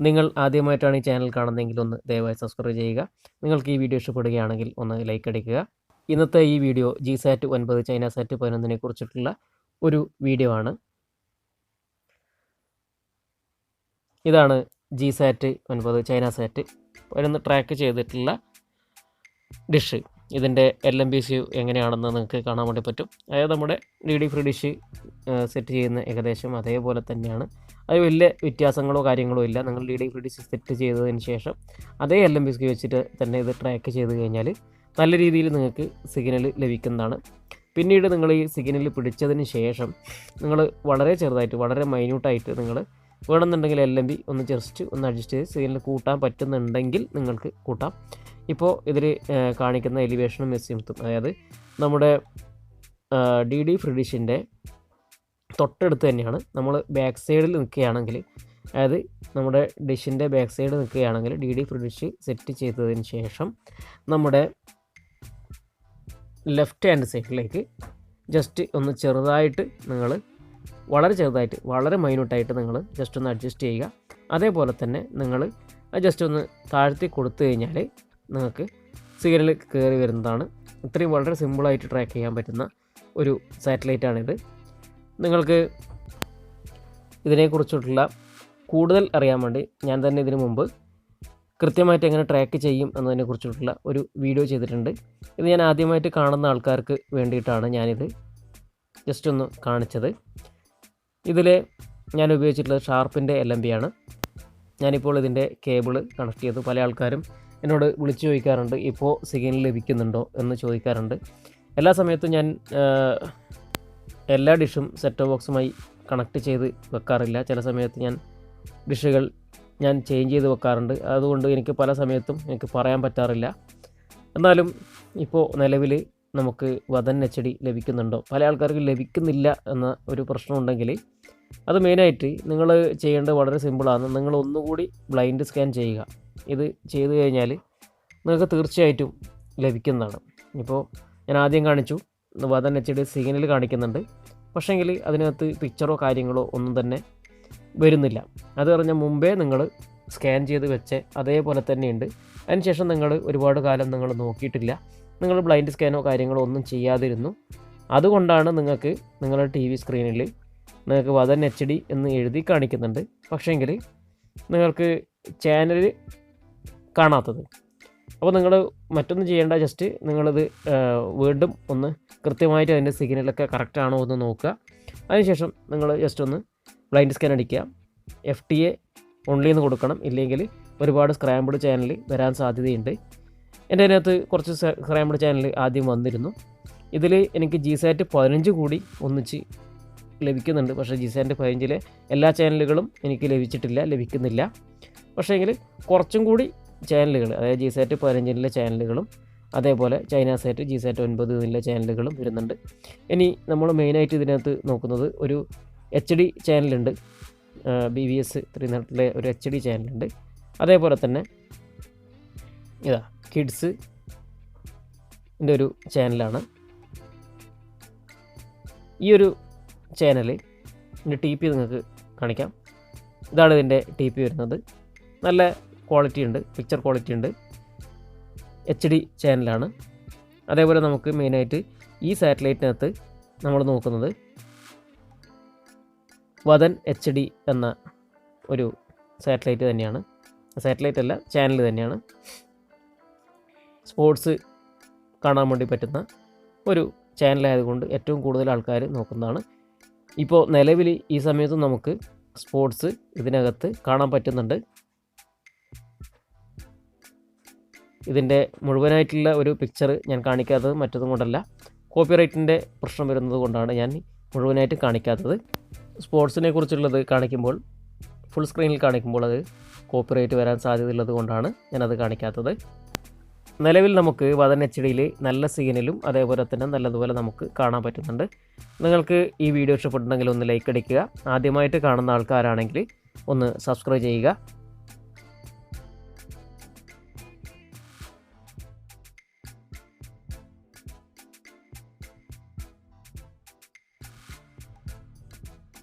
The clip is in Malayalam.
നിങ്ങൾ ആദ്യമായിട്ടാണ് ഈ ചാനൽ കാണുന്നതെങ്കിൽ ഒന്ന് ദയവായി സബ്സ്ക്രൈബ് ചെയ്യുക. നിങ്ങൾക്ക് ഈ വീഡിയോ ഇഷ്ടപ്പെടുകയാണെങ്കിൽ ഒന്ന് ലൈക്ക് അടിക്കുക. ഇന്നത്തെ ഈ വീഡിയോ gsat 9 ചൈനാസാറ്റ് 11 കുറിച്ചിട്ടുള്ള ഒരു വീഡിയോ ആണ്. ഇതാണ് gsat 9 ചൈനാസാറ്റ് 11 ട്രാക്ക് ചെയ്തിട്ടുള്ള ഡിഷ്. ഇതിൻ്റെ LMBC എങ്ങനെയാണെന്ന് നിങ്ങൾക്ക് കാണാൻ വേണ്ടി പറ്റും. അതായത് നമ്മുടെ Freedish സെറ്റ് ചെയ്യുന്ന ഏകദേശം അതേപോലെ തന്നെയാണ്. അത് വലിയ വ്യത്യാസങ്ങളോ കാര്യങ്ങളോ ഇല്ല. നിങ്ങൾ Freedish സെറ്റ് ചെയ്തതിന് ശേഷം അതേ LMBC വെച്ചിട്ട് തന്നെ ഇത് ട്രാക്ക് ചെയ്ത് കഴിഞ്ഞാൽ നല്ല രീതിയിൽ നിങ്ങൾക്ക് സിഗ്നൽ ലഭിക്കുന്നതാണ്. പിന്നീട് നിങ്ങൾ ഈ സിഗ്നൽ പിടിച്ചതിന് ശേഷം നിങ്ങൾ വളരെ ചെറുതായിട്ട് വളരെ മൈന്യൂട്ടായിട്ട് നിങ്ങൾ വേണമെന്നുണ്ടെങ്കിൽ LMB ഒന്ന് ജസ്റ്റ് ഒന്ന് അഡ്ജസ്റ്റ് ചെയ്ത് സിഗ്നൽ കൂട്ടാൻ പറ്റുന്നുണ്ടെങ്കിൽ നിങ്ങൾക്ക് കൂട്ടാം. ഇപ്പോൾ ഇതിൽ കാണിക്കുന്ന എലിവേഷനും എസ്യൂംത്തും, അതായത് നമ്മുടെ Freedishൻ്റെ തൊട്ടടുത്ത് തന്നെയാണ്. നമ്മൾ ബാക്ക് സൈഡിൽ നിൽക്കുകയാണെങ്കിൽ, അതായത് നമ്മുടെ ഡിഷിൻ്റെ ബാക്ക് സൈഡ് നിൽക്കുകയാണെങ്കിൽ Freedish സെറ്റ് ചെയ്തതിന് ശേഷം നമ്മുടെ ലെഫ്റ്റ് ഹാൻഡ് സൈഡിലേക്ക് ജസ്റ്റ് ഒന്ന് ചെറുതായിട്ട് നിങ്ങൾ വളരെ ചെറുതായിട്ട് വളരെ മൈന്യൂട്ടായിട്ട് നിങ്ങൾ ജസ്റ്റ് ഒന്ന് അഡ്ജസ്റ്റ് ചെയ്യുക. അതേപോലെ തന്നെ നിങ്ങൾ ജസ്റ്റ് ഒന്ന് താഴ്ത്തി കൊടുത്തു കഴിഞ്ഞാൽ നിങ്ങൾക്ക് സിഗ്നൽ കയറി വരുന്നതാണ്. ഇത്രയും വളരെ സിമ്പിളായിട്ട് ട്രാക്ക് ചെയ്യാൻ പറ്റുന്ന ഒരു സാറ്റലൈറ്റാണിത്. നിങ്ങൾക്ക് ഇതിനെക്കുറിച്ചിട്ടുള്ള കൂടുതൽ അറിയാൻ വേണ്ടി ഞാൻ തന്നെ ഇതിനു മുമ്പ് കൃത്യമായിട്ട് എങ്ങനെ ട്രാക്ക് ചെയ്യും എന്നതിനെക്കുറിച്ചിട്ടുള്ള ഒരു വീഡിയോ ചെയ്തിട്ടുണ്ട്. ഇത് ഞാൻ ആദ്യമായിട്ട് കാണുന്ന ആൾക്കാർക്ക് വേണ്ടിയിട്ടാണ് ഞാനിത് ജസ്റ്റ് ഒന്ന് കാണിച്ചത്. ഇതിൽ ഞാൻ ഉപയോഗിച്ചിട്ടുള്ളത് ഷാർപ്പിൻ്റെ LMB ആണ്. ഞാനിപ്പോൾ ഇതിൻ്റെ കേബിൾ കണക്ട് ചെയ്തു. പല ആൾക്കാരും എന്നോട് വിളിച്ചു ചോദിക്കാറുണ്ട്, ഇപ്പോൾ സിഗ്നൽ ലഭിക്കുന്നുണ്ടോ എന്ന് ചോദിക്കാറുണ്ട്. എല്ലാ സമയത്തും ഞാൻ എല്ലാ ഡിഷും സെറ്റ് ബോക്സുമായി കണക്ട് ചെയ്ത് വെക്കാറില്ല. ചില സമയത്ത് ഞാൻ ഡിഷുകൾ ചേഞ്ച് ചെയ്ത് വെക്കാറുണ്ട്. അതുകൊണ്ട് എനിക്ക് പല സമയത്തും എനിക്ക് പറയാൻ പറ്റാറില്ല. എന്നാലും ഇപ്പോൾ നിലവിൽ നമുക്ക് വതൻ HD ലഭിക്കുന്നുണ്ടോ, പല ആൾക്കാർക്ക് ലഭിക്കുന്നില്ല എന്ന ഒരു പ്രശ്നമുണ്ടെങ്കിൽ അത് മെയിനായിട്ട് നിങ്ങൾ ചെയ്യേണ്ടത് വളരെ സിമ്പിളാണ്. നിങ്ങൾ ഒന്നുകൂടി ബ്ലൈൻഡ് സ്കാൻ ചെയ്യുക. ഇത് ചെയ്തു കഴിഞ്ഞാൽ നിങ്ങൾക്ക് തീർച്ചയായിട്ടും ലഭിക്കുന്നതാണ്. ഇപ്പോൾ ഞാൻ ആദ്യം കാണിച്ചു വതൻ HD സിഗ്നൽ കാണിക്കുന്നുണ്ട്, പക്ഷേങ്കിൽ അതിനകത്ത് പിക്ചറോ കാര്യങ്ങളോ ഒന്നും തന്നെ വരുന്നില്ല. അത് പറഞ്ഞാൽ മുമ്പേ നിങ്ങൾ സ്കാൻ ചെയ്ത് വെച്ച് അതേപോലെ തന്നെയുണ്ട്. അതിനുശേഷം നിങ്ങൾ ഒരുപാട് കാലം നിങ്ങൾ നോക്കിയിട്ടില്ല, നിങ്ങൾ ബ്ലൈൻഡ് സ്കാനോ കാര്യങ്ങളോ ഒന്നും ചെയ്യാതിരുന്നു. അതുകൊണ്ടാണ് നിങ്ങൾക്ക് നിങ്ങളുടെ TV സ്ക്രീനിൽ നിങ്ങൾക്ക് വതൻ HD എന്ന് എഴുതി കാണിക്കുന്നുണ്ട്, പക്ഷേങ്കിൽ നിങ്ങൾക്ക് ചാനൽ കാണാത്തത്. അപ്പോൾ നിങ്ങൾ മറ്റൊന്നും ചെയ്യേണ്ട, ജസ്റ്റ് നിങ്ങളിത് വീണ്ടും ഒന്ന് കൃത്യമായിട്ട് അതിൻ്റെ സിഗ്നലൊക്കെ കറക്റ്റാണോ എന്ന് നോക്കുക. അതിനുശേഷം നിങ്ങൾ ജസ്റ്റ് ഒന്ന് ബ്ലൈൻഡ് സ്കാൻ അടിക്കുക. FTA ഓൺലി എന്ന് കൊടുക്കണം, ഇല്ലെങ്കിൽ ഒരുപാട് സ്ക്രാമ്പിൾഡ് ചാനൽ വരാൻ സാധ്യതയുണ്ട്. എൻ്റെ അതിനകത്ത് കുറച്ച് സ്ക്രാമ്പിൾഡ് ചാനൽ ആദ്യം വന്നിരുന്നു. ഇതിൽ എനിക്ക് gsat 15 കൂടി ഒന്നിച്ച് ലഭിക്കുന്നുണ്ട്. പക്ഷേ gsat 15 എല്ലാ ചാനലുകളും എനിക്ക് ലഭിക്കുന്നില്ല. പക്ഷേങ്കിൽ കുറച്ചും കൂടി ചാനലുകൾ, അതായത് gsat 15 ചാനലുകളും അതേപോലെ ചൈനാസാറ്റ് gsat 9 എന്നുള്ള ചാനലുകളും വരുന്നുണ്ട്. ഇനി നമ്മൾ മെയിനായിട്ട് ഇതിനകത്ത് നോക്കുന്നത് ഒരു HD ചാനലുണ്ട്, BVS 300 ഒരു HD ചാനലുണ്ട്. അതേപോലെ തന്നെ ഇതാ കിഡ്സിൻ്റെ ഒരു ചാനലാണ്. ഈ ഒരു ചാനൽ ഇതിൻ്റെ TP നിങ്ങൾക്ക് കാണിക്കാം. ഇതാണ് ഇതിൻ്റെ TP വരുന്നത്. നല്ല ക്വാളിറ്റി ഉണ്ട്, പിക്ചർ ക്വാളിറ്റി ഉണ്ട്, HD ചാനലാണ്. അതേപോലെ നമുക്ക് മെയിനായിട്ട് ഈ സാറ്റലൈറ്റിനകത്ത് നമ്മൾ നോക്കുന്നത് വതൻ HD എന്ന ഒരു സാറ്റലൈറ്റ് തന്നെയാണ്. സാറ്റലൈറ്റ് അല്ല, ചാനൽ തന്നെയാണ്. സ്പോർട്സ് കാണാൻ വേണ്ടി പറ്റുന്ന ഒരു ചാനലായതുകൊണ്ട് ഏറ്റവും കൂടുതൽ ആൾക്കാർ നോക്കുന്നതാണ്. ഇപ്പോൾ നിലവിൽ ഈ സമയത്ത് നമുക്ക് സ്പോർട്സ് ഇതിനകത്ത് കാണാൻ പറ്റുന്നുണ്ട്. ഇതിൻ്റെ മുഴുവനായിട്ടുള്ള ഒരു പിക്ചർ ഞാൻ കാണിക്കാത്തത് മറ്റൊന്നും കൊണ്ടല്ല, കോപ്പിറൈറ്റിൻ്റെ പ്രശ്നം വരുന്നത് കൊണ്ടാണ് ഞാൻ മുഴുവനായിട്ട് കാണിക്കാത്തത്. സ്പോർട്സിനെ കുറിച്ചുള്ളത് കാണിക്കുമ്പോൾ ഫുൾ സ്ക്രീനിൽ കാണിക്കുമ്പോൾ അത് കോപ്പിറൈറ്റ് വരാൻ സാധ്യതയുള്ളത് കൊണ്ടാണ് ഞാനത് കാണിക്കാത്തത്. നിലവിൽ നമുക്ക് വതൻ HDയിൽ നല്ല സിഗ്നലും അതേപോലെ തന്നെ നല്ലതുപോലെ നമുക്ക് കാണാൻ പറ്റുന്നുണ്ട്. നിങ്ങൾക്ക് ഈ വീഡിയോ ഇഷ്ടപ്പെട്ടുണ്ടെങ്കിൽ ഒന്ന് ലൈക്ക് അടിക്കുക. ആദ്യമായിട്ട് കാണുന്ന ആൾക്കാരാണെങ്കിൽ ഒന്ന് സബ്സ്ക്രൈബ് ചെയ്യുക.